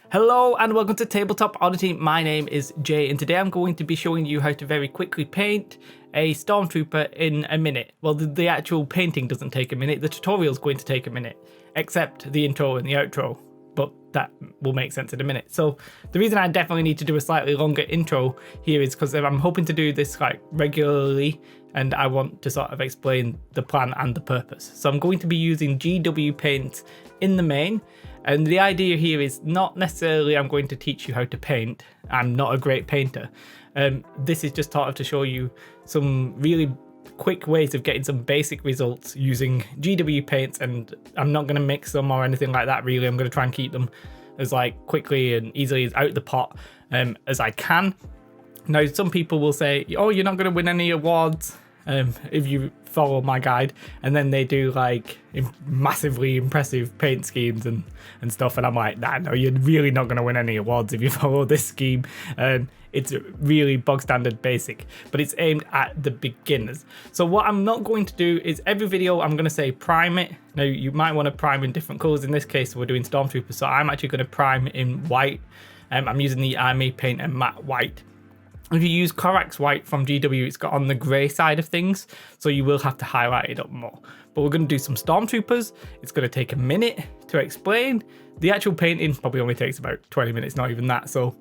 Hello and welcome to Tabletop Oddity. My name is Jay and today I'm going to be showing you how to very quickly paint a Stormtrooper in a minute. Well, the actual painting doesn't take a minute, the tutorial is going to take a minute, except the intro and the outro, but that will make sense in a minute. So the reason I definitely need to do a slightly longer intro here is because I'm hoping to do this like regularly and I want to sort of explain the plan and the purpose. So I'm going to be using GW paints in the main. And the idea here is not necessarily I'm going to teach you how to paint. I'm not a great painter. This is just sort of to show you some really quick ways of getting some basic results using GW paints, and I'm not going to mix them or anything like that really. I'm going to try and keep them as like quickly and easily out the pot as I can. Now some people will say, oh, you're not going to win any awards if you follow my guide, and then they do like massively impressive paint schemes and stuff, and I'm like, nah, no, you're really not going to win any awards if you follow this scheme. It's really bog standard basic, but it's aimed at the beginners. So what I'm not going to do is every video I'm going to say prime it. Now you might want to prime in different colors. In this case we're doing Stormtroopers, so I'm actually going to prime in white. I'm using the Army Painter Matte White. If you use Corax White from GW, it's got on the grey side of things, so you will have to highlight it up more. But we're going to do some Stormtroopers. It's going to take a minute to explain. The actual painting probably only takes about 20 minutes, not even that, so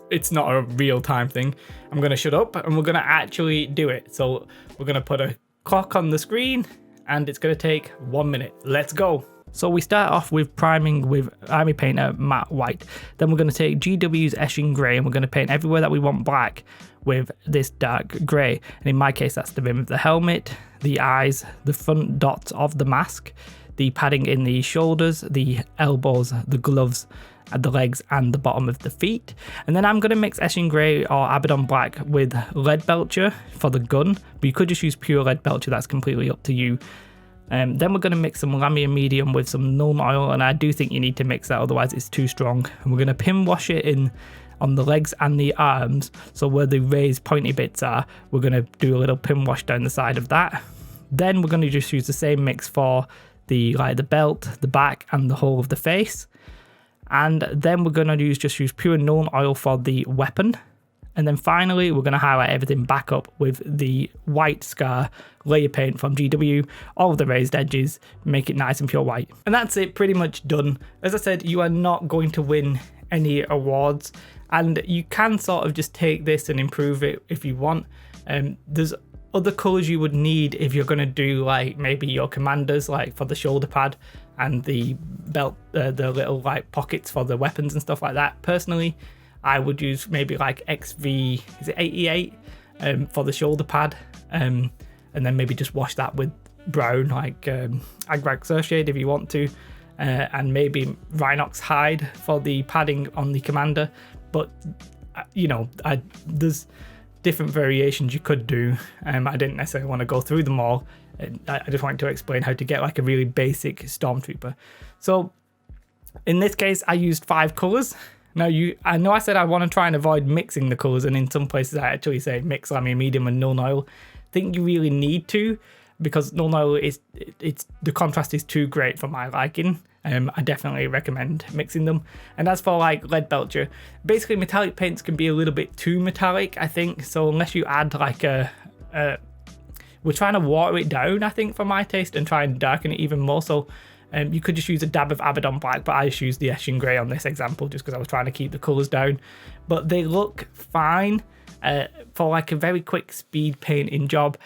it's not a real time thing. I'm going to shut up and we're going to actually do it. So we're going to put a clock on the screen and it's going to take 1 minute. Let's go. So we start off with priming with Army Painter Matte White. Then we're going to take GW's Etching Grey and we're going to paint everywhere that we want black with this dark grey. And in my case, that's the rim of the helmet, the eyes, the front dots of the mask, the padding in the shoulders, the elbows, the gloves, and the legs, and the bottom of the feet. And then I'm going to mix Etching Grey or Abaddon Black with Lead Belcher for the gun, but you could just use pure Lead Belcher, that's completely up to you. Then we're going to mix some Lamier Medium with some Nuln Oil, and I do think you need to mix that, otherwise it's too strong. And we're going to pin wash it in on the legs and the arms, so where the raised pointy bits are, we're going to do a little pin wash down the side of that. Then we're going to just use the same mix for the belt, the back, and the whole of the face. And then we're going to use pure Nuln Oil for the weapon. And then finally, we're going to highlight everything back up with the white scar layer paint from GW, all of the raised edges, make it nice and pure white. And that's it, pretty much done. As I said, you are not going to win any awards, and you can sort of just take this and improve it if you want. There's other colours you would need if you're going to do like maybe your commanders, like for the shoulder pad and the belt, the little like pockets for the weapons and stuff like that. Personally, I would use maybe like XV, is it 88 for the shoulder pad, and then maybe just wash that with brown, like Agrag Surshade if you want to, and maybe Rhinox Hide for the padding on the commander. But you know, there's different variations you could do. I didn't necessarily want to go through them all. I just wanted to explain how to get like a really basic Stormtrooper. So in this case, I used 5 colours. Now, I know I said I want to try and avoid mixing the colours, and in some places I actually say mix Lamier Medium and Nuln Oil. I think you really need to, because Nuln Oil the contrast is too great for my liking. I definitely recommend mixing them. And as for like Lead Belcher, basically metallic paints can be a little bit too metallic, I think. So unless you add like we're trying to water it down, I think, for my taste, and try and darken it even more. So you could just use a dab of Abaddon Black, but I just used the Etching Grey on this example just because I was trying to keep the colours down. But they look fine for like a very quick speed painting job.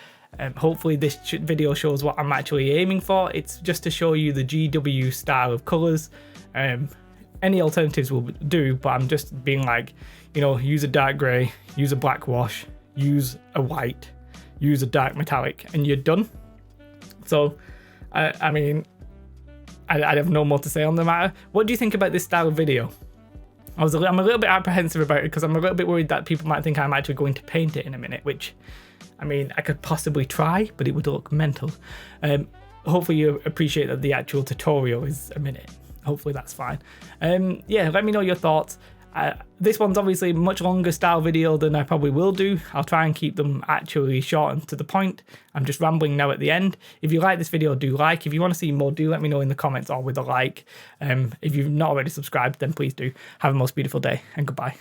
Hopefully this video shows what I'm actually aiming for. It's just to show you the GW style of colours. Any alternatives will do, but I'm just being like, you know, use a dark grey, use a black wash, use a white, use a dark metallic, and you're done. So, I mean, I have no more to say on the matter. What do you think about this style of video? I'm a little bit apprehensive about it because I'm a little bit worried that people might think I'm actually going to paint it in a minute, which, I mean, I could possibly try, but it would look mental. Hopefully you appreciate that the actual tutorial is a minute. Hopefully that's fine. Yeah, let me know your thoughts. This one's obviously a much longer style video than I probably will do. I'll try and keep them actually short and to the point. I'm just rambling now at the end. If you like this video, do like. If you want to see more, do let me know in the comments or with a like. If you've not already subscribed, then please do. Have a most beautiful day, and goodbye.